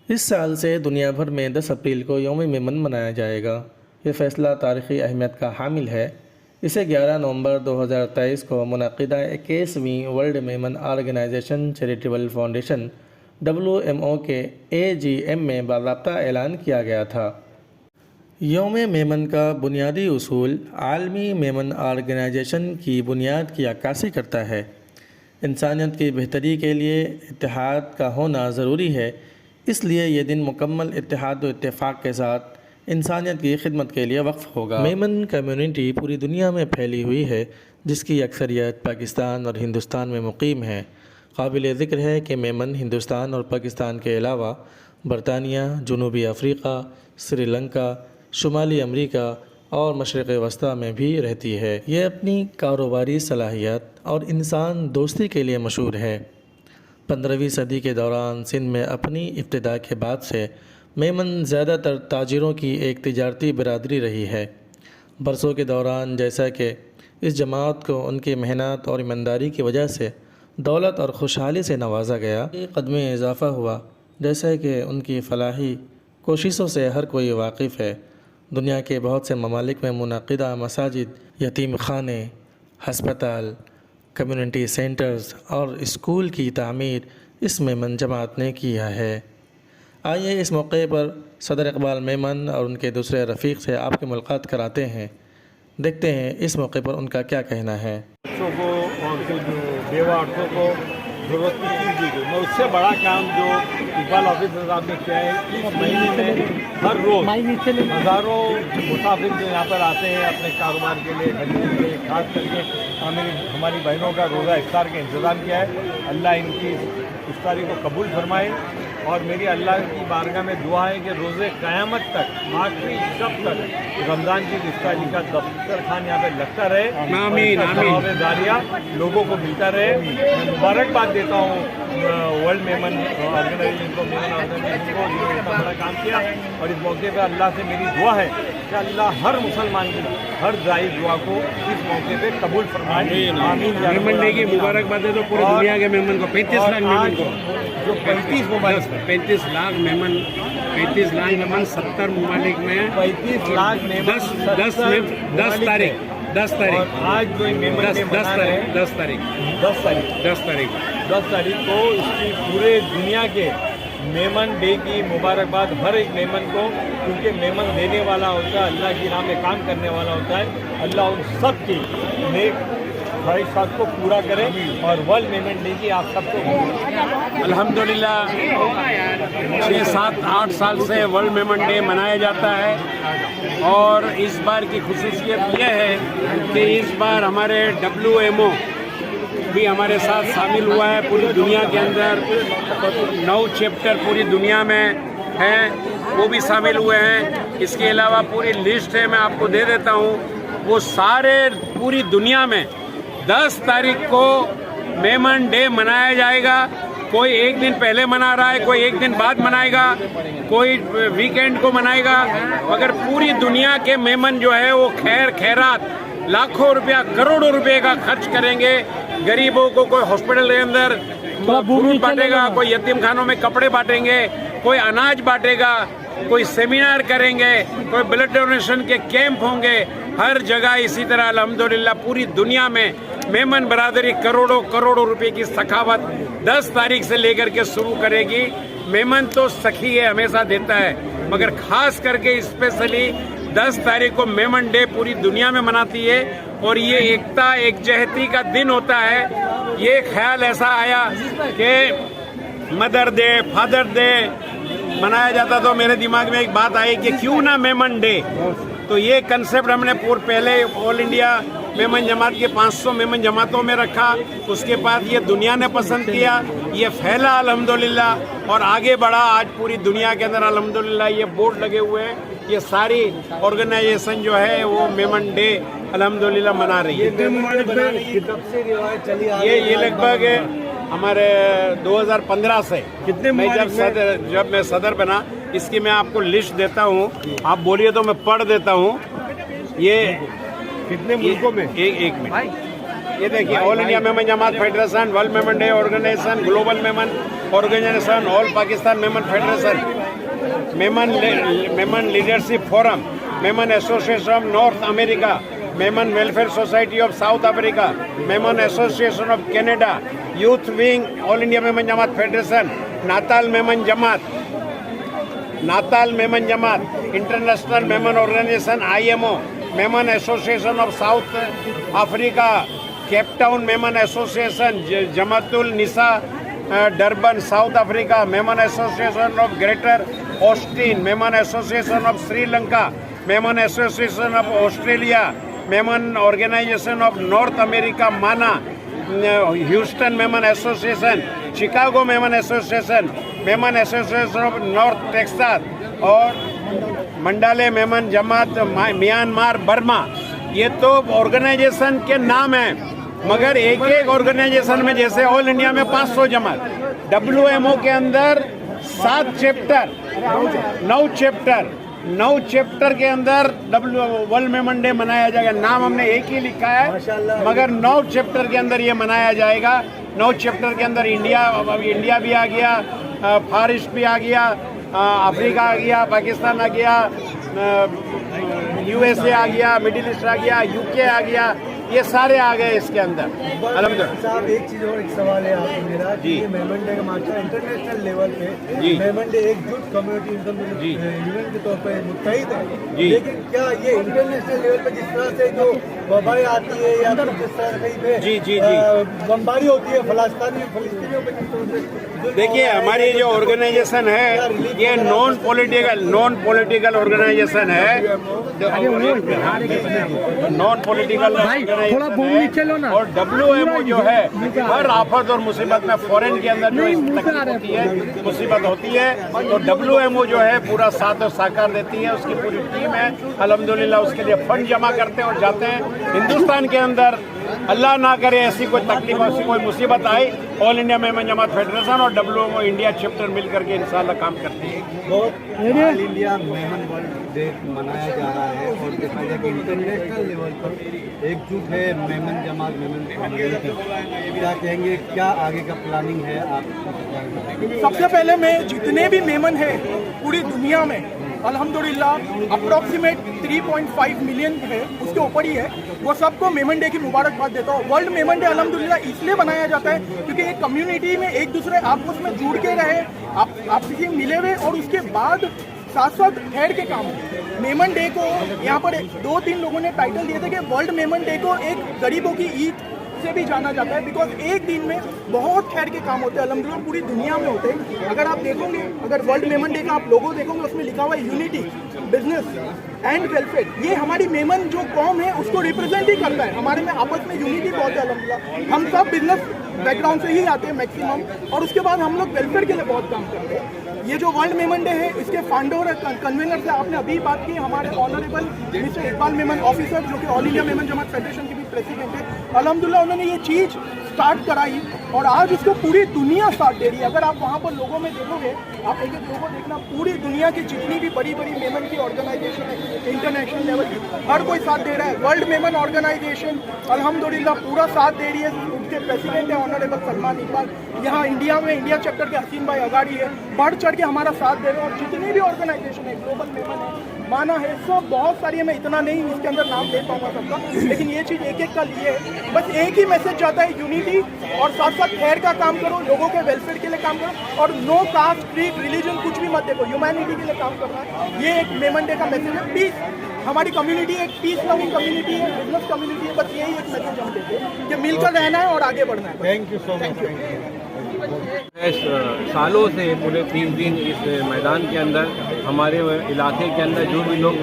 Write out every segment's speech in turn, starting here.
इस साल से दुनिया भर में 10 अप्रैल को यौम मेमन मनाया जाएगा। ये फ़ैसला तारीख़ी अहमियत का हामिल है। इसे 11 नवंबर 2023 को मुनक़िदा 21वीं world Memon organization charitable foundation WMO के AGM में बाज़ाब्ता ऐलान किया गया था। यौम मेमन का बुनियादी उसूल आलमी मेमन ऑर्गेनाइजेशन की बुनियाद की अक्कासी करता है। इंसानियत की बेहतरी के लिए इत्तेहाद का होना ज़रूरी है, इसलिए यह दिन मुकम्मल इत्तेहाद व इत्तेफाक के साथ इंसानियत की खिदमत के लिए वक्फ़ होगा। मेमन कम्युनिटी पूरी दुनिया में फैली हुई है, जिसकी अक्सरियत पाकिस्तान और हिंदुस्तान में मुकीम है। काबिल ज़िक्र है कि मेमन हिंदुस्तान और पाकिस्तान के अलावा बरतानिया, जनूबी अफ्रीका, श्रीलंका, शुमाली अमरीका और मशरिक़ वस्ती में भी रहती है। यह अपनी कारोबारी सलाहियत और इंसान दोस्ती के लिए मशहूर है। 15वीं सदी के दौरान सिंध में अपनी इब्तिदा के बाद से मेमन ज़्यादातर ताजिरों की एक तिजारती बिरादरी रही है। बरसों के दौरान जैसा कि इस जमात को उनकी मेहनत और ईमानदारी की वजह से दौलत और खुशहाली से नवाजा गया, कदम में इजाफ़ा हुआ, जैसा कि उनकी फलाही कोशिशों से हर कोई वाकिफ़ है। दुनिया के बहुत से ममालिक में मुनक़िदा मसाजिद, यतीम खाने, हस्पताल, कम्युनिटी सेंटर्स और स्कूल की तामीर इस मेमन जमात ने किया है। आइए इस मौके पर सदर इकबाल मेमन और उनके दूसरे रफ़ीक से आपकी मुलाकात कराते हैं। देखते हैं इस मौके पर उनका क्या कहना है। बच्चों को और जो बेवा औरतों को ज़रूरत की चीज़ दी गई, मैं उससे बड़ा काम जो इकबाल ऑफिसर साहब ने किया है, इस महीने में हर रोज़ हज़ारों मुसाफिर जो यहाँ पर आते हैं अपने कारोबार के लिए, खरीदने के लिए, खास करके हमारी बहनों का रोज़ा इफ्तार का इंतज़ाम किया है। अल्लाह इनकी इफ्तारी को कबूल फरमाए और मेरी अल्लाह की बारगाह में दुआ है कि रोज़े क़यामत तक, आखिरी शब तक रमज़ान की इफ्तारी का दस्तरखान यहाँ पे लगता रहे, आमीन आमीन, जारिया लोगों को मिलता रहे। मैं मुबारकबाद देता हूँ वर्ल्ड मेमन ऑर्गेनाइजेशन को, मेमन ऑर्गेनाइजेशन को, जिन्होंने इतना बड़ा काम किया। और इस मौके पर अल्लाह से मेरी दुआ है कि अल्लाह हर मुसलमान की हर जायज़ दुआ को इस मौके पे कबूल फरमाए, आमीन। मेमन डे की मुबारकबाद दे दो पूरी दुनिया के मेमन को, 35 लाख मेमन को, जो 35 ममालिक 35 लाख मेमन 70 ममालिक में 35 लाख मेमन 10 तारीख आज जो मेमन डे मना रहे हैं 10 तारीख को इसकी पूरे दुनिया के मेमन डे की मुबारकबाद हर एक मेमन को, क्योंकि मेमन देने वाला होता है, अल्लाह की राह में काम करने वाला होता है। अल्लाह उन सब की नेक ख्वाहिशात को पूरा करें और वर्ल्ड मेमन डे की आप सबको अल्हम्दुलिल्लाह 6, 7, 8 साल से वर्ल्ड मेमन डे मनाया जाता है। और इस बार की खुसूसियत यह है कि इस बार हमारे WMO भी हमारे साथ शामिल हुआ है। पूरी दुनिया के अंदर 9 चैप्टर पूरी दुनिया में हैं, वो भी शामिल हुए हैं। इसके अलावा पूरी लिस्ट है, मैं आपको दे देता हूँ। वो सारे पूरी दुनिया में 10 तारीख को मेमन डे मनाया जाएगा। कोई एक दिन पहले मना रहा है, कोई एक दिन बाद मनाएगा, कोई वीकेंड को मनाएगा, मगर पूरी दुनिया के मेमन जो है वो खैर खैरात लाखों रुपया, करोड़ों रुपए का खर्च करेंगे। गरीबों को कोई हॉस्पिटल के अंदर फ्रूट बांटेगा, कोई यतीम खानों में कपड़े बांटेंगे, कोई अनाज बांटेगा, कोई सेमिनार करेंगे, कोई ब्लड डोनेशन के कैंप होंगे। हर जगह इसी तरह अल्हम्दुलिल्लाह पूरी दुनिया में मेमन बरादरी करोड़ों करोड़ों रुपए की सखावत 10 तारीख से लेकर के शुरू करेगी। मेमन तो सखी है, हमेशा देता है, मगर खास करके स्पेशली 10 तारीख को मेमन डे पूरी दुनिया में मनाती है। और ये एकता एकजहती का दिन होता है। ये ख्याल ऐसा आया कि मदर डे, फादर डे मनाया जाता, तो मेरे दिमाग में एक बात आई कि क्यों ना मेमन डे। तो ये कंसेप्ट हमने पहले ऑल इंडिया मेमन जमात के 500 मेमन जमातों में रखा। उसके बाद ये दुनिया ने पसंद किया, ये फैला अल्हम्दुलिल्लाह और आगे बढ़ा। आज पूरी दुनिया के अंदर अल्हम्दुलिल्लाह ये बोर्ड लगे हुए हैं। ये सारी ऑर्गेनाइजेशन जो है वो मेमन डे अल्हम्दुलिल्लाह मना रही है। ये लगभग हमारे 2015 से मैं जब मैं सदर बना, इसकी मैं आपको लिस्ट देता हूँ, आप बोलिए तो मैं पढ़ देता हूँ। ये कितने मुल्कों में? एक मिनट। ये देखिए, all India Memon Jamat federation, world Memon day organisation, global Memon organisation, all Pakistan Memon federation, Memon leadership forum, Memon association of North America, Memon welfare society of South Africa, Memon association of Canada, youth wing, all India Memon Jamat federation, Natal Memon Jamat, international Memon organisation IMO, Memon association of South Africa, Cape Town Memon association, Jamatul Nisa Durban South Africa, Memon association of greater Austin, Memon association of Sri Lanka, Memon association of Australia, Memon organisation of North America माना, Houston Memon association, Chicago Memon association of North Texas और Mandalay Memon Jamat Myanmar Burma. ये तो organisation के नाम हैं, मगर एक एक ऑर्गेनाइजेशन में जैसे ऑल इंडिया में 500 जमात, WMO के अंदर 7 चैप्टर, 9 चैप्टर के अंदर वर्ल्ड मेमन डे मनाया जाएगा। नाम हमने एक ही लिखा है, मगर 9 चैप्टर के अंदर ये मनाया जाएगा। 9 चैप्टर के अंदर इंडिया भी आ गया, फार ईस्ट भी आ गया, अफ्रीका आ गया, पाकिस्तान आ गया, USA आ गया, मिडिल ईस्ट आ गया, UK आ गया, ये सारे आ गए इसके अंदर। साहब एक चीज और एक सवाल है आपको मेरा कि ये मेमन डे का मार्चा इंटरनेशनल लेवल पे मेमन डे एकजुट कम्युनिटी यूनियन के तौर पर मुत्तहिद है, लेकिन क्या ये इंटरनेशनल लेवल पे जिस तरह से जो वबाएं आती है या फिर जिस तरह से कहीं पे बमबारी होती है फलस्तीनियों पे, जिस तरह से देखिए हमारी जो ऑर्गेनाइजेशन है ये नॉन पॉलिटिकल ऑर्गेनाइजेशन है, नॉन पॉलिटिकल थोड़ा बोल चलो ना। और WMO जो है हर आफत और मुसीबत में फॉरेन के अंदर जो तकलीफ होती है, मुसीबत होती है, तो WMO जो है पूरा साथ और साकार देती है, उसकी पूरी टीम है अल्हम्दुलिल्लाह, उसके लिए फंड जमा करते हैं और जाते हैं हिंदुस्तान के अंदर। अल्लाह ना करे ऐसी कोई तकलीफ, ऐसी कोई मुसीबत आई, all India Memon Jamat federation और WMO इंडिया चैप्टर मिल करके इंशाल्लाह काम करते हैं। All India Memon world day मनाया जा रहा है और देखा जाए कि इंटरनेशनल लेवल पर एकजुट है मेमन जमात कम्युनिटी। क्या कहेंगे, क्या आगे का प्लानिंग है आप? सबसे पहले मैं जितने भी मेमन है पूरी दुनिया में अल्हम्दुलिल्लाह अप्रॉक्सीमेट 3.5 मिलियन है, उसके ऊपर ही है, वो सबको मेमन डे की मुबारकबाद देता हूँ। वर्ल्ड मेमन डे अल्हम्दुलिल्लाह इसलिए बनाया जाता है क्योंकि एक कम्युनिटी में एक दूसरे आपस में जुड़ के रहे, आपस में मिले हुए और उसके बाद साथ साथ ठहर के काम हो। मेमन डे को यहाँ पर 2-3 लोगों ने टाइटल दिए थे कि वर्ल्ड मेमन डे को एक गरीबों की ईद से भी जाना जाता है, बिकॉज एक दिन में बहुत ठहर के काम होते हैं, अल्हम्दुलिल्लाह पूरी दुनिया में होते हैं। अगर आप देखोगे, अगर वर्ल्ड मेमन डे का आप लोगो देखोगे, उसमें लिखा हुआ है यूनिटी, बिजनेस एंड वेलफेयर। ये हमारी मेमन जो कौम है उसको रिप्रेजेंट ही करता है। हमारे में आपस में यूनिटी बहुत है अल्हम्दुलिल्लाह। हम सब बिजनेस बैकग्राउंड से ही आते हैं मैक्सिमम, और उसके बाद हम लोग वेलफेयर के लिए बहुत काम करते हैं। ये जो वर्ल्ड मेमन डे है, इसके फाउंडर कन्वीनर से आपने अभी बात की, हमारे honourable mister Iqbal Memon officer, जो कि all India Memon Jamat federation के भी प्रेसिडेंट है। अल्हम्दुलिल्लाह उन्होंने ये चीज़ स्टार्ट कराई और आज उसको पूरी दुनिया साथ दे रही है। अगर आप वहाँ पर लोगों में देखोगे, आप एक लोगों देखना, पूरी दुनिया की जितनी भी बड़ी बड़ी मेमन की ऑर्गेनाइजेशन है इंटरनेशनल लेवल की, हर कोई साथ दे रहा है। वर्ल्ड मेमन ऑर्गेनाइजेशन अल्हम्दुलिल्लाह पूरा साथ दे रही है, उनके प्रेसिडेंट है ऑनरेबल सलमान इकबाल। यहाँ इंडिया में इंडिया चैप्टर के हसीन भाई अगाड़ी है, बढ़ चढ़ के हमारा साथ दे रहे हैं। और जितनी भी ऑर्गेनाइजेशन है, ग्लोबल मेमन है, माना है, सब बहुत सारी है, मैं इतना नहीं इसके अंदर नाम ले पाऊंगा सबका, लेकिन ये चीज़ एक एक का लिए है। बस एक ही मैसेज जाता है, यूनिटी, और साथ साथ खैर का काम करो, लोगों के वेलफेयर के लिए काम करो, और नो कास्ट, क्रीड, रिलीजन कुछ भी मत देखो, ह्यूमैनिटी के लिए काम करना है। ये एक मेमन डे का मैसेज है। पीस, हमारी कम्युनिटी एक पीस लविंग कम्युनिटी है, बिजनेस कम्युनिटी है, बस यही एक मैसेज हम देते हैं कि मिलकर रहना है और आगे बढ़ना है। Thank you so much. सालों से पूरे 3 दिन इस मैदान के अंदर हमारे इलाके के अंदर जो भी लोग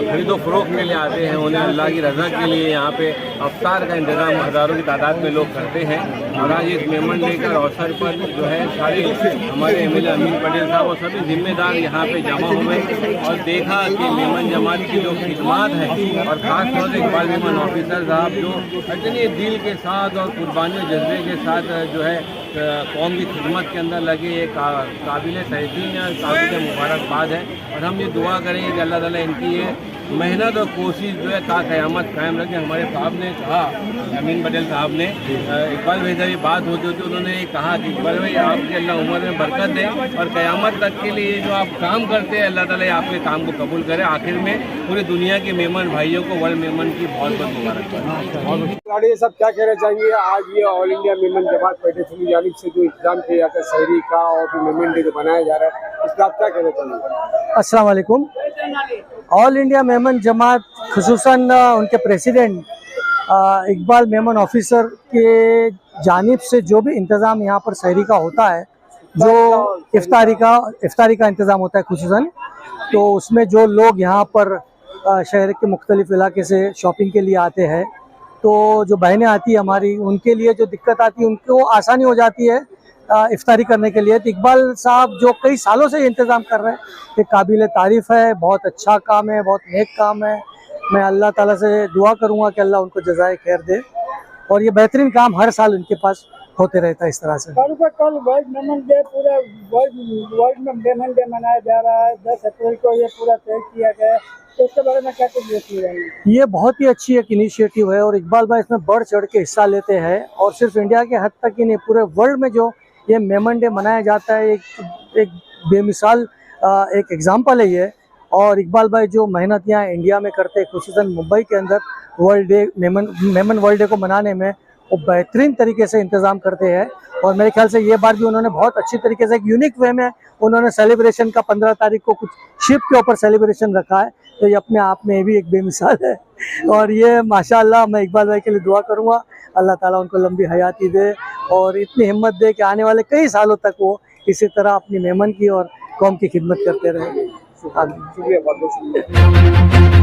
खरीदो फरोख्त के लिए आते हैं, उन्हें अल्लाह की रज़ा के लिए यहाँ पे अफ्तार का इंतज़ाम हज़ारों की तादाद में लोग करते हैं। और आज इस मेमन डे का अवसर पर जो है सारे हमारे MLA अमीन पटेल साहब और सभी जिम्मेदार यहाँ पे जमा हुए और देखा कि मेमन जमात की जो खिदमात है, और ख़ास तौर से इकबाल मेमन ऑफिसर साहब जो इतने दिल के साथ और कुर्बानी जज्बे के साथ जो है कौम की खिदमत के अंदर लगे, ये काबिल तहसीन है, काबिल मुबारकबाद है। और हम ये दुआ करेंगे कि अल्लाह ताला इनकी ये मेहनत और कोशिश जो है क़यामत कायम रखें। हमारे साहब ने कहा, अमीन पटेल साहब ने, इकबाल भाई से ये बात होती होती उन्होंने ये कहा कि इकबाल भाई आपकी अल्लाह उम्र में बरकत दे और क़यामत तक के लिए जो आप काम करते हैं अल्लाह ताला आपके काम को कबूल करे। आखिर में पूरी दुनिया के मेहमान भाइयों को वर्ल्ड मेहमान की बहुत बहुत मुबारकबाद। ये सब क्या कहना चाहिए, आज ये all India Memon Jamat federation की जानिब से जो इंतजाम किया जाता है शहरी का और भी मेमन डे जो बनाया जा रहा है, इसका आप क्या कहना चाहिए? अस्सलाम वालेकुम। ऑल इंडिया मेमन जमात खुसूसन उनके प्रेसिडेंट इकबाल मेमन ऑफिसर के जानिब से जो भी इंतज़ाम यहाँ पर शहरी का होता है, जो इफ्तारी का इंतज़ाम होता है खुसूसन, तो उसमें जो लोग यहाँ पर शहर के मुख्तलिफ इलाके से शॉपिंग के लिए आते हैं, तो जो बहनें आती है हमारी, उनके लिए जो दिक्कत आती है उनको आसानी हो जाती है इफ्तारी करने के लिए। तो इकबाल साहब जो कई सालों से इंतज़ाम कर रहे हैं, ये काबिल तारीफ़ है, बहुत अच्छा काम है, बहुत नेक काम है। मैं अल्लाह ताला से दुआ करूँगा कि अल्लाह उनको जज़ाए खैर दे, और ये बेहतरीन काम हर साल उनके पास होते रहता है इस तरह से। कल वर्ल्ड मेमन डे, पूरा वर्ल्ड में मेमन डे मनाया जा रहा है। 10 अप्रैल को ये पूरा तय किया गया है, तो उसके बारे में क्या कुछ देखिए? ये बहुत ही अच्छी एक इनिशिएटिव है और इकबाल भाई इसमें बढ़ चढ़ के हिस्सा लेते हैं, और सिर्फ इंडिया के हद तक ही नहीं, पूरे वर्ल्ड में जो ये मेमन डे मनाया जाता है, एक बेमिसाल एक एग्जाम्पल है ये। और इकबाल भाई जो मेहनत यहाँ इंडिया में करते हैं, खुसूसन मुंबई के अंदर world day Memon world day को मनाने में, वो बेहतरीन तरीके से इंतज़ाम करते हैं। और मेरे ख्याल से ये बार भी उन्होंने बहुत अच्छी तरीके से एक यूनिक वे में उन्होंने सेलिब्रेशन का 15 तारीख को कुछ शिप के ऊपर सेलिब्रेशन रखा है, तो ये अपने आप में भी एक बेमिसाल है। और ये माशाअल्लाह मैं इकबाल भाई के लिए दुआ करूँगा, अल्लाह ताला उनको लंबी हयाती दे और इतनी हिम्मत दे कि आने वाले कई सालों तक वो इसी तरह अपनी मेमन की और कौम की खिदमत करते रहें। शुक्रिया, बहुत बहुत शुक्रिया।